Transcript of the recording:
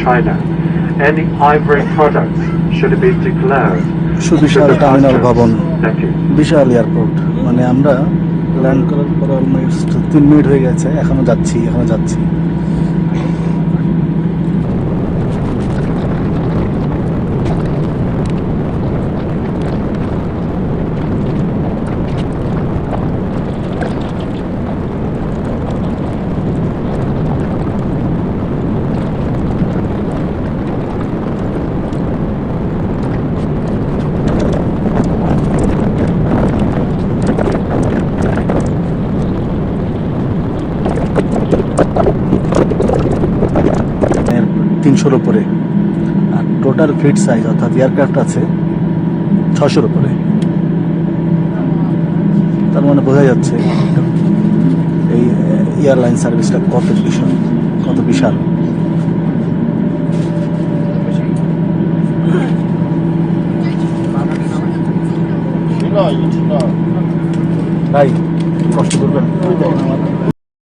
China. Any ivory products should be declared. সুবিশাল terminal ভবন, Thank you. বিশাল airport. মানে আমরা ল্যান্ড করার পর অলমোস্ট 3 মিনিট হয়ে গেছে, এখনো যাচ্ছি। তিনশোর উপরে, আর টোটাল ফ্লিট সাইজ অর্থাৎ এয়ারক্রাফট আছে 600-র উপরে। তার মানে বোঝা যাচ্ছে এই এয়ারলাইন সার্ভিসটা কত বিশাল। ভাই কষ্ট করবেন, দেখেন আমার